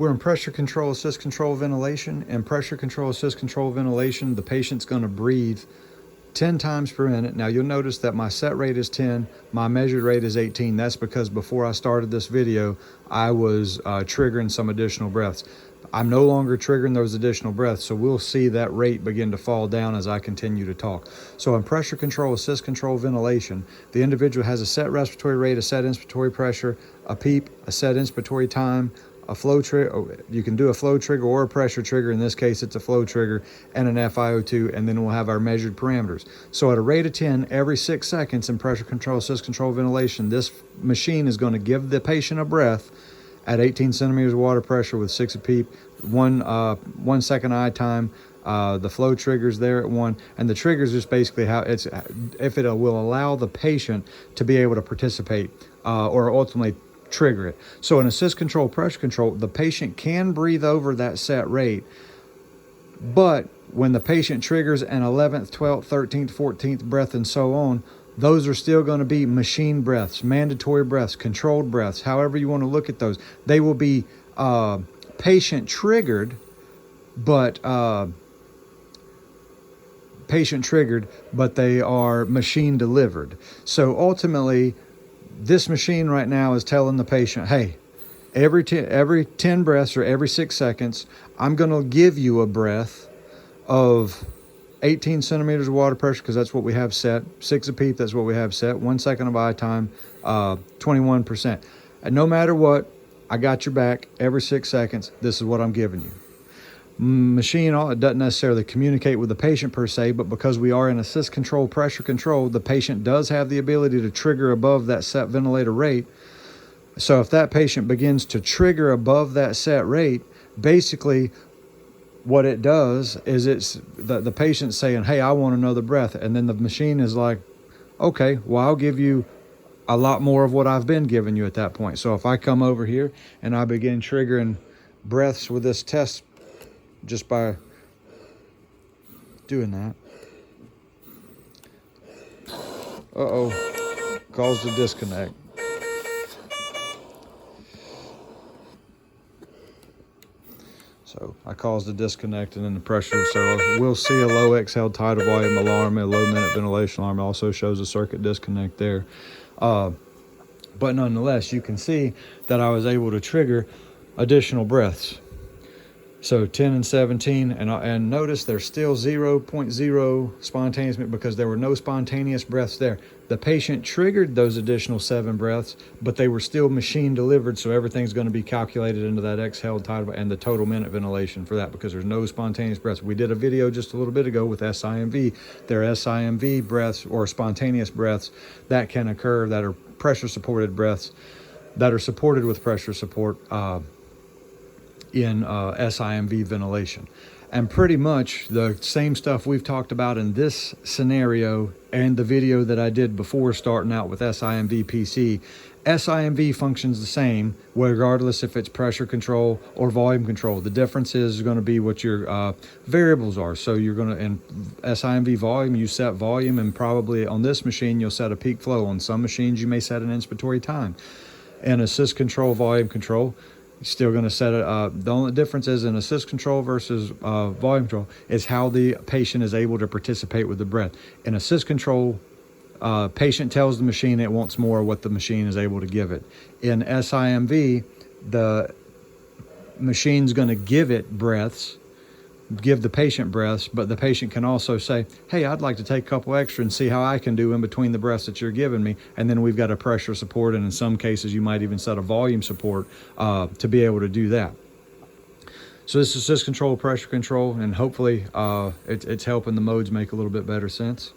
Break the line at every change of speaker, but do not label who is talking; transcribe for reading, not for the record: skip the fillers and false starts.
We're in pressure control, assist control ventilation. And pressure control, assist control ventilation, the patient's going to breathe 10 times per minute. Now you'll notice that my set rate is 10, my measured rate is 18. That's because before I started this video, I was triggering some additional breaths. I'm no longer triggering those additional breaths, so we'll see that rate begin to fall down as I continue to talk. So in pressure control, assist control ventilation, the individual has a set respiratory rate, a set inspiratory pressure, a PEEP, a set inspiratory time, a flow trigger. You can do a flow trigger or a pressure trigger. In this case, it's a flow trigger, and an FiO2, and then we'll have our measured parameters. So at a rate of 10, every 6 seconds in pressure control, assist control ventilation, this machine is going to give the patient a breath at 18 centimeters of water pressure with 6 of PEEP, 1 second eye time. The flow trigger's there at 1, and the trigger's just basically how it's, if it will allow the patient to be able to participate or ultimately trigger it. So in assist control, pressure control, the patient can breathe over that set rate, but when the patient triggers an 11th, 12th, 13th, 14th breath and so on, those are still going to be machine breaths, mandatory breaths, controlled breaths, however you want to look at those. They will be patient triggered, but they are machine delivered. So ultimately, this machine right now is telling the patient, hey, every 10 breaths or every 6 seconds, I'm going to give you a breath of 18 centimeters of water pressure, because that's what we have set, 6 of PEEP, that's what we have set, 1 second of eye time, 21%. And no matter what, I got your back every 6 seconds. This is what I'm giving you. Machine, it doesn't necessarily communicate with the patient per se, but because we are in assist control, pressure control, the patient does have the ability to trigger above that set ventilator rate. So if that patient begins to trigger above that set rate, basically what it does is it's the patient saying, hey, I want another breath. And then the machine is like, okay, well, I'll give you a lot more of what I've been giving you at that point. So if I come over here and I begin triggering breaths with this test, just by doing that, caused a disconnect. So I caused a disconnect, and then the pressure. So we'll see a low exhaled tidal volume alarm, a low minute ventilation alarm. It also shows a circuit disconnect there. But nonetheless, you can see that I was able to trigger additional breaths. So 10 and 17, and notice there's still 0.0 spontaneous, because there were no spontaneous breaths there. The patient triggered those additional 7 breaths, but they were still machine delivered, so everything's going to be calculated into that exhaled tidal and the total minute ventilation for that, because there's no spontaneous breaths. We did a video just a little bit ago with SIMV. There are SIMV breaths or spontaneous breaths that can occur, that are pressure supported breaths that are supported with pressure support in SIMV ventilation. And pretty much the same stuff we've talked about in this scenario and the video that I did before starting out with SIMV PC. SIMV functions the same regardless if it's pressure control or volume control. The difference is going to be what your variables are. So you're going to, in SIMV volume, you set volume, and probably on this machine you'll set a peak flow. On some machines you may set an inspiratory time. And assist control, volume control, still going to set it. The only difference is in assist control versus volume control is how the patient is able to participate with the breath. In assist control, patient tells the machine it wants more of what the machine is able to give it. In SIMV, the machine's going to give it breaths, give the patient breaths, but the patient can also say, hey, I'd like to take a couple extra and see how I can do in between the breaths that you're giving me. And then we've got a pressure support, and in some cases you might even set a volume support to be able to do that. So this is assist control, pressure control, and hopefully it's helping the modes make a little bit better sense.